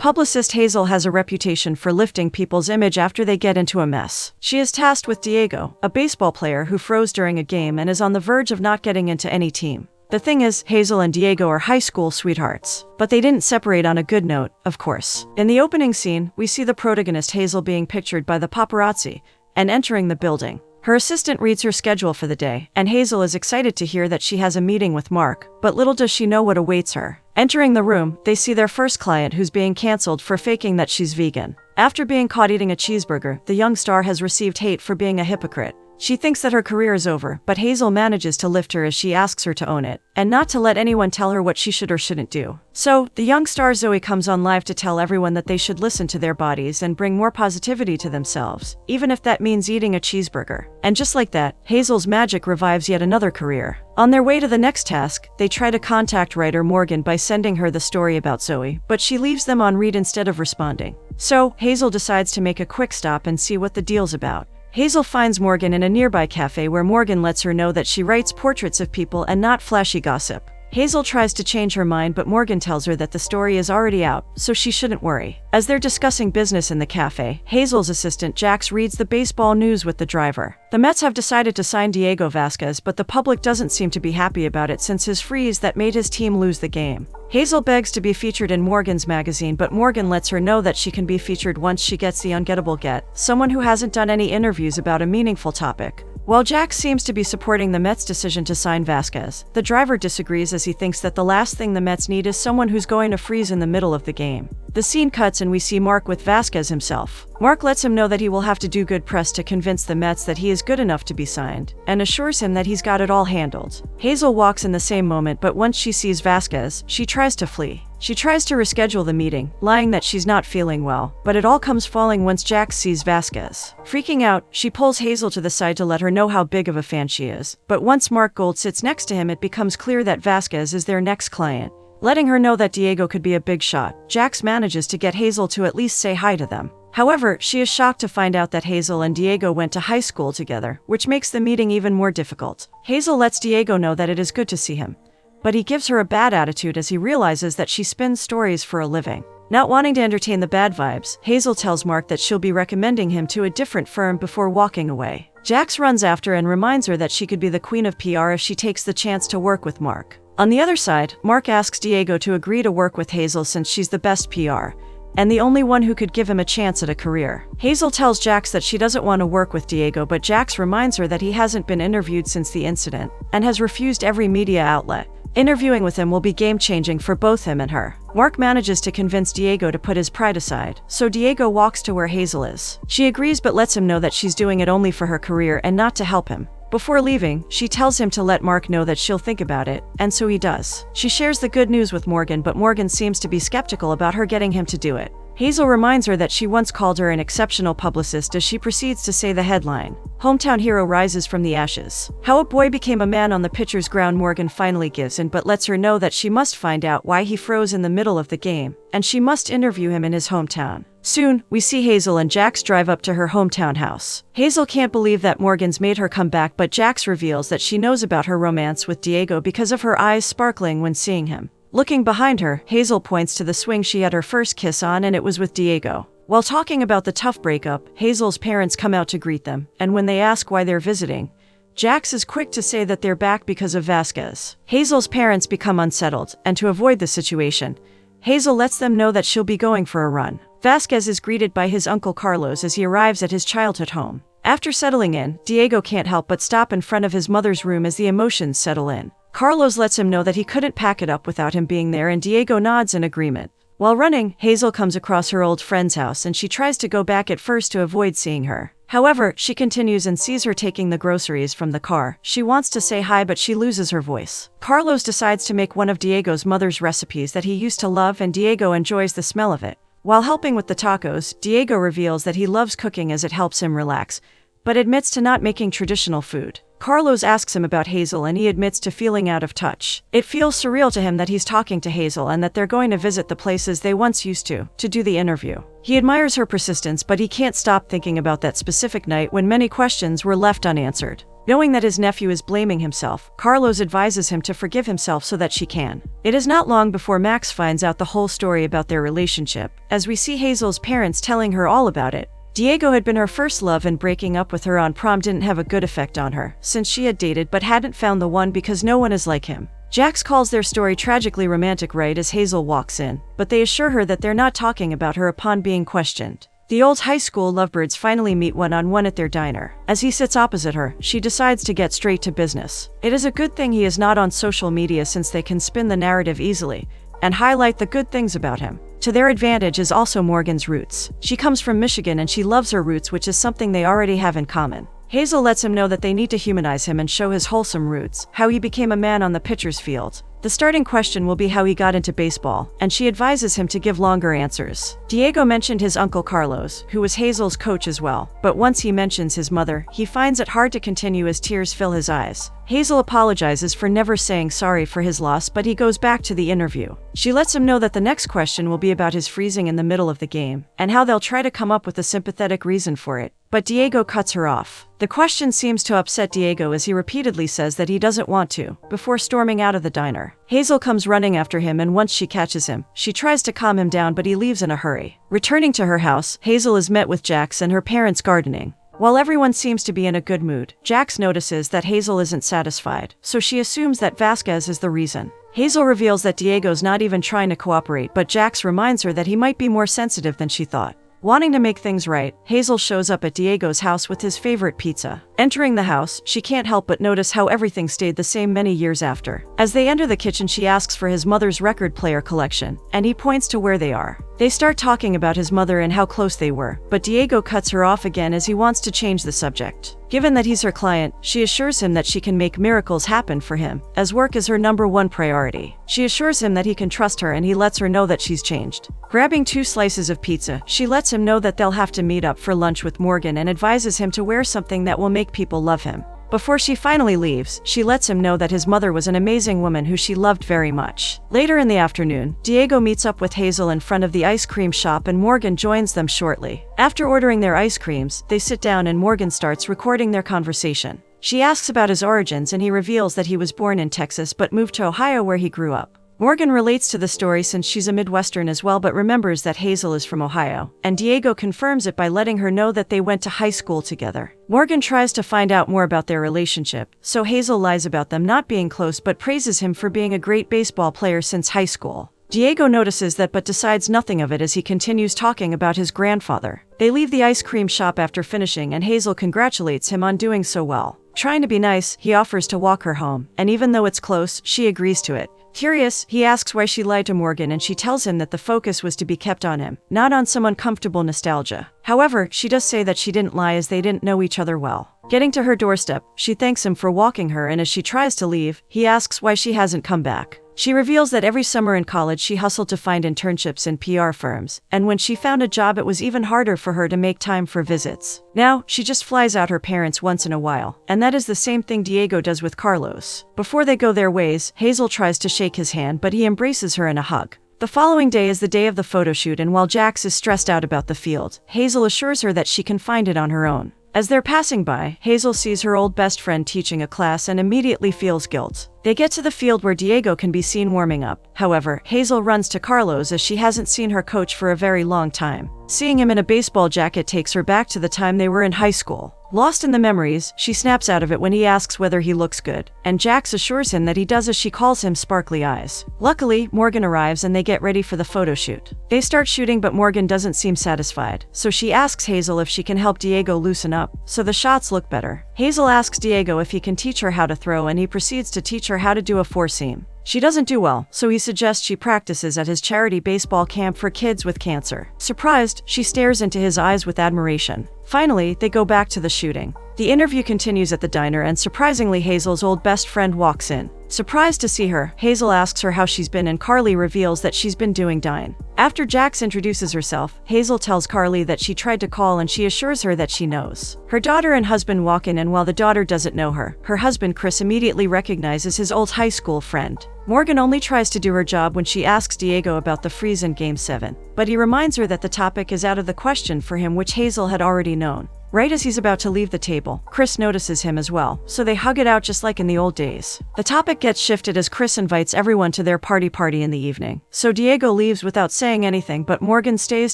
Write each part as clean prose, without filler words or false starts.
Publicist Hazel has a reputation for lifting people's image after they get into a mess. She is tasked with Diego, a baseball player who froze during a game and is on the verge of not getting into any team. The thing is, Hazel and Diego are high school sweethearts. But they didn't separate on a good note, of course. In the opening scene, we see the protagonist Hazel being pictured by the paparazzi and entering the building. Her assistant reads her schedule for the day, and Hazel is excited to hear that she has a meeting with Mark, but little does she know what awaits her. Entering the room, they see their first client who's being canceled for faking that she's vegan. After being caught eating a cheeseburger, the young star has received hate for being a hypocrite. She thinks that her career is over, but Hazel manages to lift her as she asks her to own it, and not to let anyone tell her what she should or shouldn't do. So, the young star Zoe comes on live to tell everyone that they should listen to their bodies and bring more positivity to themselves, even if that means eating a cheeseburger. And just like that, Hazel's magic revives yet another career. On their way to the next task, they try to contact writer Morgan by sending her the story about Zoe, but she leaves them on read instead of responding. So, Hazel decides to make a quick stop and see what the deal's about. Hazel finds Morgan in a nearby cafe where Morgan lets her know that she writes portraits of people and not flashy gossip. Hazel tries to change her mind, but Morgan tells her that the story is already out, so she shouldn't worry. As they're discussing business in the cafe, Hazel's assistant Jax reads the baseball news with the driver. The Mets have decided to sign Diego Vasquez, but the public doesn't seem to be happy about it since his freeze that made his team lose the game. Hazel begs to be featured in Morgan's magazine, but Morgan lets her know that she can be featured once she gets the ungettable get, someone who hasn't done any interviews about a meaningful topic. While Jax seems to be supporting the Mets' decision to sign Vasquez, the driver disagrees as he thinks that the last thing the Mets need is someone who's going to freeze in the middle of the game. The scene cuts and we see Mark with Vasquez himself. Mark lets him know that he will have to do good press to convince the Mets that he is good enough to be signed, and assures him that he's got it all handled. Hazel walks in the same moment, but once she sees Vasquez, she tries to flee. She tries to reschedule the meeting, lying that she's not feeling well, but it all comes falling once Jax sees Vasquez. Freaking out, she pulls Hazel to the side to let her know how big of a fan she is. But once Mark Gold sits next to him, it becomes clear that Vasquez is their next client. Letting her know that Diego could be a big shot, Jax manages to get Hazel to at least say hi to them. However, she is shocked to find out that Hazel and Diego went to high school together, which makes the meeting even more difficult. Hazel lets Diego know that it is good to see him, but he gives her a bad attitude as he realizes that she spins stories for a living. Not wanting to entertain the bad vibes, Hazel tells Mark that she'll be recommending him to a different firm before walking away. Jax runs after and reminds her that she could be the queen of PR if she takes the chance to work with Mark. On the other side, Mark asks Diego to agree to work with Hazel since she's the best PR, and the only one who could give him a chance at a career. Hazel tells Jax that she doesn't want to work with Diego, but Jax reminds her that he hasn't been interviewed since the incident, and has refused every media outlet. Interviewing with him will be game-changing for both him and her. Mark manages to convince Diego to put his pride aside, so Diego walks to where Hazel is. She agrees but lets him know that she's doing it only for her career and not to help him. Before leaving, she tells him to let Mark know that she'll think about it, and so he does. She shares the good news with Morgan, but Morgan seems to be skeptical about her getting him to do it. Hazel reminds her that she once called her an exceptional publicist as she proceeds to say the headline, "Hometown hero rises from the ashes." How a boy became a man on the pitcher's ground, Morgan finally gives in but lets her know that she must find out why he froze in the middle of the game, and she must interview him in his hometown. Soon, we see Hazel and Jax drive up to her hometown house. Hazel can't believe that Morgan's made her come back, but Jax reveals that she knows about her romance with Diego because of her eyes sparkling when seeing him. Looking behind her, Hazel points to the swing she had her first kiss on, and it was with Diego. While talking about the tough breakup, Hazel's parents come out to greet them, and when they ask why they're visiting, Jax is quick to say that they're back because of Vasquez. Hazel's parents become unsettled, and to avoid the situation, Hazel lets them know that she'll be going for a run. Vasquez is greeted by his uncle Carlos as he arrives at his childhood home. After settling in, Diego can't help but stop in front of his mother's room as the emotions settle in. Carlos lets him know that he couldn't pack it up without him being there, and Diego nods in agreement. While running, Hazel comes across her old friend's house and she tries to go back at first to avoid seeing her. However, she continues and sees her taking the groceries from the car. She wants to say hi, but she loses her voice. Carlos decides to make one of Diego's mother's recipes that he used to love, and Diego enjoys the smell of it. While helping with the tacos, Diego reveals that he loves cooking as it helps him relax, but admits to not making traditional food. Carlos asks him about Hazel and he admits to feeling out of touch. It feels surreal to him that he's talking to Hazel and that they're going to visit the places they once used to do the interview. He admires her persistence, but he can't stop thinking about that specific night when many questions were left unanswered. Knowing that his nephew is blaming himself, Carlos advises him to forgive himself so that she can. It is not long before Max finds out the whole story about their relationship, as we see Hazel's parents telling her all about it. Diego had been her first love, and breaking up with her on prom didn't have a good effect on her, since she had dated but hadn't found the one because no one is like him. Jax calls their story tragically romantic right as Hazel walks in, but they assure her that they're not talking about her upon being questioned. The old high school lovebirds finally meet one-on-one at their diner. As he sits opposite her, she decides to get straight to business. It is a good thing he is not on social media, since they can spin the narrative easily and highlight the good things about him. To their advantage is also Morgan's roots. She comes from Michigan and she loves her roots, which is something they already have in common. Hazel lets him know that they need to humanize him and show his wholesome roots, how he became a man on the pitcher's field. The starting question will be how he got into baseball, and she advises him to give longer answers. Diego mentioned his uncle Carlos, who was Hazel's coach as well, but once he mentions his mother, he finds it hard to continue as tears fill his eyes. Hazel apologizes for never saying sorry for his loss, but he goes back to the interview. She lets him know that the next question will be about his freezing in the middle of the game, and how they'll try to come up with a sympathetic reason for it. But Diego cuts her off. The question seems to upset Diego as he repeatedly says that he doesn't want to, before storming out of the diner. Hazel comes running after him, and once she catches him, she tries to calm him down, but he leaves in a hurry. Returning to her house, Hazel is met with Jax and her parents gardening. While everyone seems to be in a good mood, Jax notices that Hazel isn't satisfied, so she assumes that Vasquez is the reason. Hazel reveals that Diego's not even trying to cooperate, but Jax reminds her that he might be more sensitive than she thought. Wanting to make things right, Hazel shows up at Diego's house with his favorite pizza. Entering the house, she can't help but notice how everything stayed the same many years after. As they enter the kitchen, she asks for his mother's record player collection, and he points to where they are. They start talking about his mother and how close they were, but Diego cuts her off again as he wants to change the subject. Given that he's her client, she assures him that she can make miracles happen for him, as work is her #1 priority. She assures him that he can trust her, and he lets her know that she's changed. Grabbing 2 slices of pizza, she lets him know that they'll have to meet up for lunch with Morgan and advises him to wear something that will make people love him. Before she finally leaves, she lets him know that his mother was an amazing woman who she loved very much. Later in the afternoon, Diego meets up with Hazel in front of the ice cream shop, and Morgan joins them shortly. After ordering their ice creams, they sit down and Morgan starts recording their conversation. She asks about his origins, and he reveals that he was born in Texas but moved to Ohio where he grew up. Morgan relates to the story since she's a Midwestern as well, but remembers that Hazel is from Ohio, and Diego confirms it by letting her know that they went to high school together. Morgan tries to find out more about their relationship, so Hazel lies about them not being close but praises him for being a great baseball player since high school. Diego notices that but decides nothing of it as he continues talking about his grandfather. They leave the ice cream shop after finishing, and Hazel congratulates him on doing so well. Trying to be nice, he offers to walk her home, and even though it's close, she agrees to it. Curious, he asks why she lied to Morgan, and she tells him that the focus was to be kept on him, not on some uncomfortable nostalgia. However, she does say that she didn't lie as they didn't know each other well. Getting to her doorstep, she thanks him for walking her, and as she tries to leave, he asks why she hasn't come back. She reveals that every summer in college she hustled to find internships in PR firms, and when she found a job it was even harder for her to make time for visits. Now, she just flies out her parents once in a while, and that is the same thing Diego does with Carlos. Before they go their ways, Hazel tries to shake his hand, but he embraces her in a hug. The following day is the day of the photo shoot, and while Jax is stressed out about the field, Hazel assures her that she can find it on her own. As they're passing by, Hazel sees her old best friend teaching a class and immediately feels guilt. They get to the field where Diego can be seen warming up. However, Hazel runs to Carlos as she hasn't seen her coach for a very long time. Seeing him in a baseball jacket takes her back to the time they were in high school. Lost in the memories, she snaps out of it when he asks whether he looks good, and Jax assures him that he does as she calls him sparkly eyes. Luckily, Morgan arrives and they get ready for the photo shoot. They start shooting, but Morgan doesn't seem satisfied, so she asks Hazel if she can help Diego loosen up, so the shots look better. Hazel asks Diego if he can teach her how to throw, and he proceeds to teach her how to do a 4-seam. She doesn't do well, so he suggests she practices at his charity baseball camp for kids with cancer. Surprised, she stares into his eyes with admiration. Finally, they go back to the shooting. The interview continues at the diner, and surprisingly Hazel's old best friend walks in. Surprised to see her, Hazel asks her how she's been, and Carly reveals that she's been doing fine. After Jax introduces herself, Hazel tells Carly that she tried to call, and she assures her that she knows. Her daughter and husband walk in, and while the daughter doesn't know her, her husband Chris immediately recognizes his old high school friend. Morgan only tries to do her job when she asks Diego about the freeze in Game 7, but he reminds her that the topic is out of the question for him, which Hazel had already known. Right as he's about to leave the table, Chris notices him as well, so they hug it out just like in the old days. The topic gets shifted as Chris invites everyone to their party in the evening. So Diego leaves without saying anything, but Morgan stays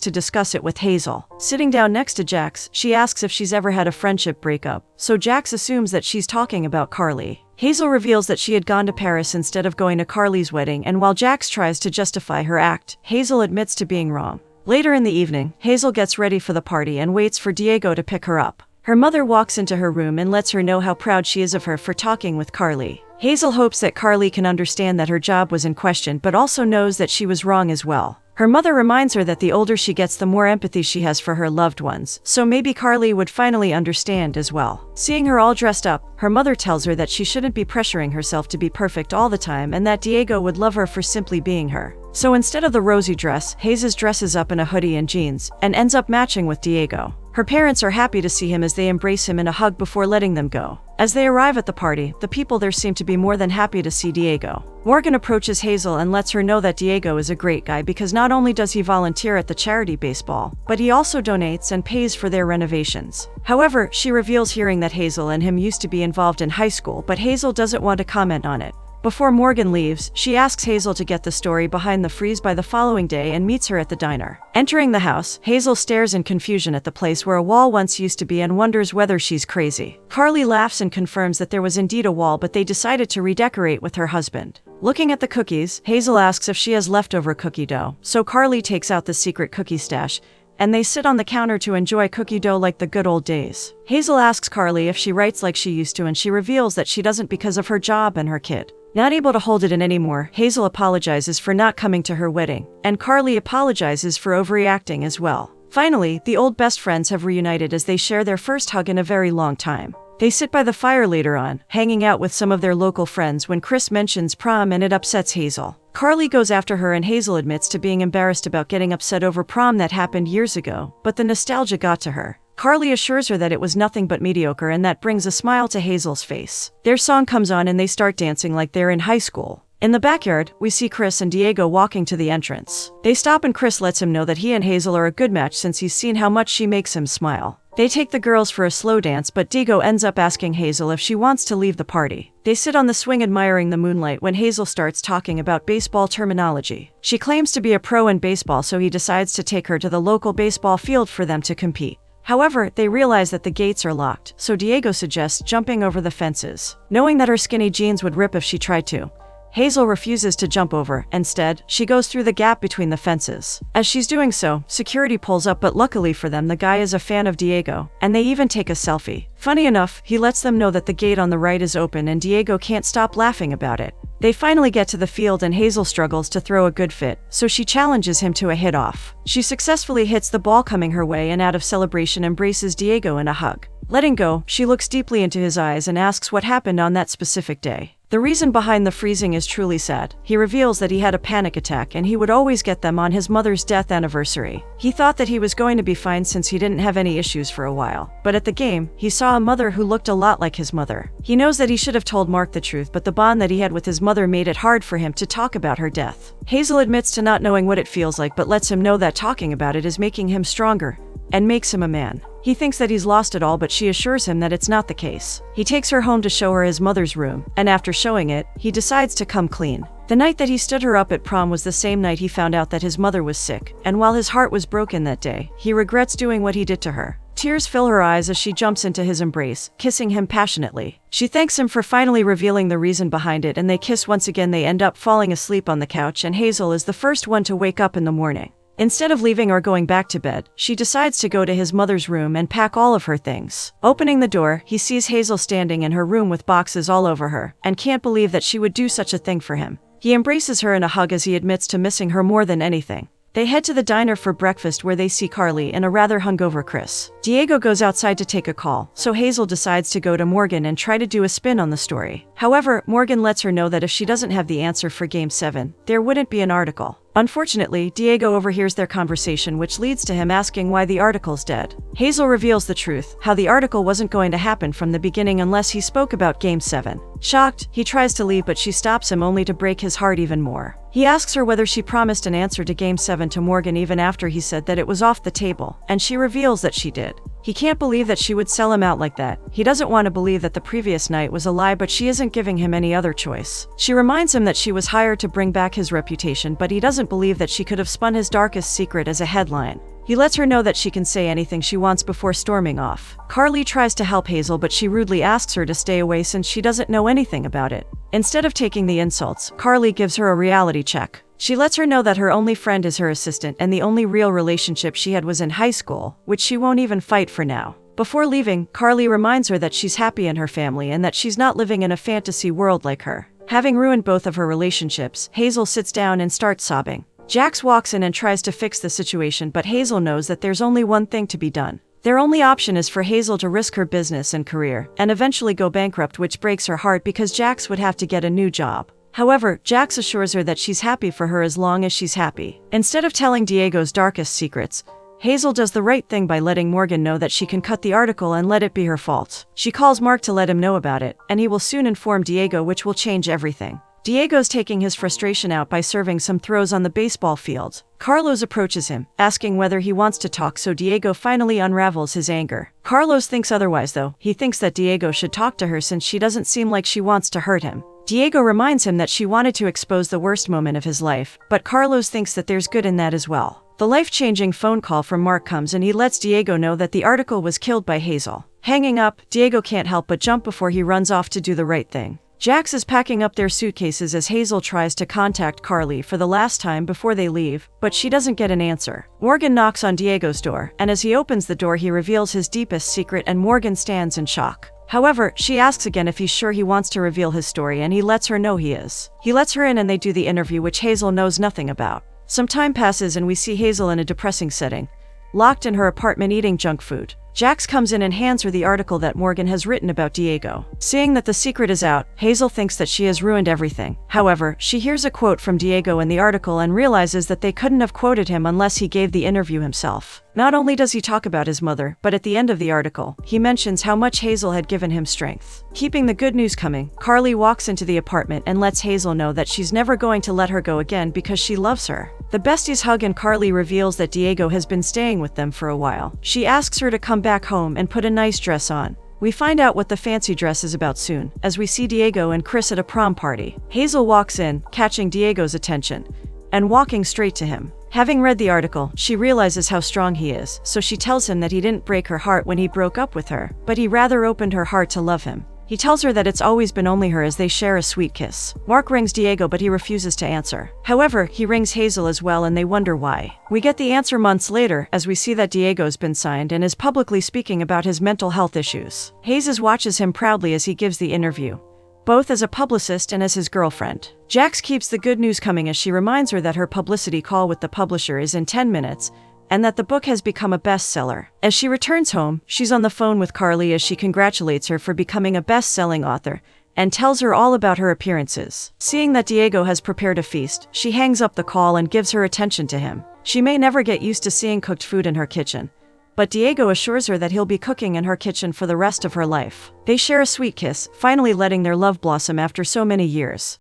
to discuss it with Hazel. Sitting down next to Jax, she asks if she's ever had a friendship breakup, so Jax assumes that she's talking about Carly. Hazel reveals that she had gone to Paris instead of going to Carly's wedding, and while Jax tries to justify her act, Hazel admits to being wrong. Later in the evening, Hazel gets ready for the party and waits for Diego to pick her up. Her mother walks into her room and lets her know how proud she is of her for talking with Carly. Hazel hopes that Carly can understand that her job was in question, but also knows that she was wrong as well. Her mother reminds her that the older she gets, the more empathy she has for her loved ones, so maybe Carly would finally understand as well. Seeing her all dressed up, her mother tells her that she shouldn't be pressuring herself to be perfect all the time and that Diego would love her for simply being her. So instead of the rosy dress, Hazel dresses up in a hoodie and jeans, and ends up matching with Diego. Her parents are happy to see him as they embrace him in a hug before letting them go. As they arrive at the party, the people there seem to be more than happy to see Diego. Morgan approaches Hazel and lets her know that Diego is a great guy because not only does he volunteer at the charity baseball, but he also donates and pays for their renovations. However, she reveals hearing that Hazel and him used to be involved in high school, but Hazel doesn't want to comment on it. Before Morgan leaves, she asks Hazel to get the story behind the freeze by the following day and meets her at the diner. Entering the house, Hazel stares in confusion at the place where a wall once used to be and wonders whether she's crazy. Carly laughs and confirms that there was indeed a wall, but they decided to redecorate with her husband. Looking at the cookies, Hazel asks if she has leftover cookie dough, so Carly takes out the secret cookie stash, and they sit on the counter to enjoy cookie dough like the good old days. Hazel asks Carly if she writes like she used to, and she reveals that she doesn't because of her job and her kid. Not able to hold it in anymore, Hazel apologizes for not coming to her wedding, and Carly apologizes for overreacting as well. Finally, the old best friends have reunited as they share their first hug in a very long time. They sit by the fire later on, hanging out with some of their local friends when Chris mentions prom and it upsets Hazel. Carly goes after her and Hazel admits to being embarrassed about getting upset over prom that happened years ago, but the nostalgia got to her. Carly assures her that it was nothing but mediocre, and that brings a smile to Hazel's face. Their song comes on and they start dancing like they're in high school. In the backyard, we see Chris and Diego walking to the entrance. They stop and Chris lets him know that he and Hazel are a good match since he's seen how much she makes him smile. They take the girls for a slow dance, but Diego ends up asking Hazel if she wants to leave the party. They sit on the swing admiring the moonlight when Hazel starts talking about baseball terminology. She claims to be a pro in baseball, so he decides to take her to the local baseball field for them to compete. However, they realize that the gates are locked, so Diego suggests jumping over the fences, knowing that her skinny jeans would rip if she tried to. Hazel refuses to jump over. Instead, she goes through the gap between the fences. As she's doing so, security pulls up, but luckily for them, the guy is a fan of Diego, and they even take a selfie. Funny enough, he lets them know that the gate on the right is open and Diego can't stop laughing about it. They finally get to the field and Hazel struggles to throw a good fit, so she challenges him to a hit-off. She successfully hits the ball coming her way and out of celebration embraces Diego in a hug. Letting go, she looks deeply into his eyes and asks what happened on that specific day. The reason behind the freezing is truly sad. He reveals that he had a panic attack and he would always get them on his mother's death anniversary. He thought that he was going to be fine since he didn't have any issues for a while. But at the game, he saw a mother who looked a lot like his mother. He knows that he should have told Mark the truth, but the bond that he had with his mother made it hard for him to talk about her death. Hazel admits to not knowing what it feels like, but lets him know that talking about it is making him stronger and makes him a man. He thinks that he's lost it all, but she assures him that it's not the case. He takes her home to show her his mother's room, and after showing it, he decides to come clean. The night that he stood her up at prom was the same night he found out that his mother was sick, and while his heart was broken that day, he regrets doing what he did to her. Tears fill her eyes as she jumps into his embrace, kissing him passionately. She thanks him for finally revealing the reason behind it, and they kiss once again. They end up falling asleep on the couch, and Hazel is the first one to wake up in the morning. Instead of leaving or going back to bed, she decides to go to his mother's room and pack all of her things. Opening the door, he sees Hazel standing in her room with boxes all over her, and can't believe that she would do such a thing for him. He embraces her in a hug as he admits to missing her more than anything. They head to the diner for breakfast where they see Carly and a rather hungover Chris. Diego goes outside to take a call, so Hazel decides to go to Morgan and try to do a spin on the story. However, Morgan lets her know that if she doesn't have the answer for Game 7, there wouldn't be an article. Unfortunately, Diego overhears their conversation, which leads to him asking why the article's dead. Hazel reveals the truth, how the article wasn't going to happen from the beginning unless he spoke about Game 7. Shocked, he tries to leave, but she stops him only to break his heart even more. He asks her whether she promised an answer to Game 7 to Morgan even after he said that it was off the table, and she reveals that she did. He can't believe that she would sell him out like that. He doesn't want to believe that the previous night was a lie, but she isn't giving him any other choice. She reminds him that she was hired to bring back his reputation, but he doesn't believe that she could have spun his darkest secret as a headline. He lets her know that she can say anything she wants before storming off. Carly tries to help Hazel, but she rudely asks her to stay away since she doesn't know anything about it. Instead of taking the insults, Carly gives her a reality check. She lets her know that her only friend is her assistant and the only real relationship she had was in high school, which she won't even fight for now. Before leaving, Carly reminds her that she's happy in her family and that she's not living in a fantasy world like her. Having ruined both of her relationships, Hazel sits down and starts sobbing. Jax walks in and tries to fix the situation, but Hazel knows that there's only one thing to be done. Their only option is for Hazel to risk her business and career, and eventually go bankrupt, which breaks her heart because Jax would have to get a new job. However, Jax assures her that she's happy for her as long as she's happy. Instead of telling Diego's darkest secrets, Hazel does the right thing by letting Morgan know that she can cut the article and let it be her fault. She calls Mark to let him know about it, and he will soon inform Diego, which will change everything. Diego's taking his frustration out by serving some throws on the baseball field. Carlos approaches him, asking whether he wants to talk, so Diego finally unravels his anger. Carlos thinks otherwise though. He thinks that Diego should talk to her since she doesn't seem like she wants to hurt him. Diego reminds him that she wanted to expose the worst moment of his life, but Carlos thinks that there's good in that as well. The life-changing phone call from Mark comes and he lets Diego know that the article was killed by Hazel. Hanging up, Diego can't help but jump before he runs off to do the right thing. Jax is packing up their suitcases as Hazel tries to contact Carly for the last time before they leave, but she doesn't get an answer. Morgan knocks on Diego's door, and as he opens the door he reveals his deepest secret and Morgan stands in shock. However, she asks again if he's sure he wants to reveal his story, and he lets her know he is. He lets her in and they do the interview, which Hazel knows nothing about. Some time passes and we see Hazel in a depressing setting, locked in her apartment eating junk food. Jax comes in and hands her the article that Morgan has written about Diego. Seeing that the secret is out, Hazel thinks that she has ruined everything. However, she hears a quote from Diego in the article and realizes that they couldn't have quoted him unless he gave the interview himself. Not only does he talk about his mother, but at the end of the article, he mentions how much Hazel had given him strength. Keeping the good news coming, Carly walks into the apartment and lets Hazel know that she's never going to let her go again because she loves her. The besties hug and Carly reveals that Diego has been staying with them for a while. She asks her to come back home and put a nice dress on. We find out what the fancy dress is about soon, as we see Diego and Chris at a prom party. Hazel walks in, catching Diego's attention, and walking straight to him. Having read the article, she realizes how strong he is, so she tells him that he didn't break her heart when he broke up with her, but he rather opened her heart to love him. He tells her that it's always been only her as they share a sweet kiss. Mark rings Diego, but he refuses to answer. However, he rings Hazel as well and they wonder why. We get the answer months later as we see that Diego's been signed and is publicly speaking about his mental health issues. Hazel watches him proudly as he gives the interview, both as a publicist and as his girlfriend. Jax keeps the good news coming as she reminds her that her publicity call with the publisher is in 10 minutes, and that the book has become a bestseller. As she returns home, she's on the phone with Carly as she congratulates her for becoming a best-selling author and tells her all about her appearances. Seeing that Diego has prepared a feast, she hangs up the call and gives her attention to him. She may never get used to seeing cooked food in her kitchen, but Diego assures her that he'll be cooking in her kitchen for the rest of her life. They share a sweet kiss, finally letting their love blossom after so many years.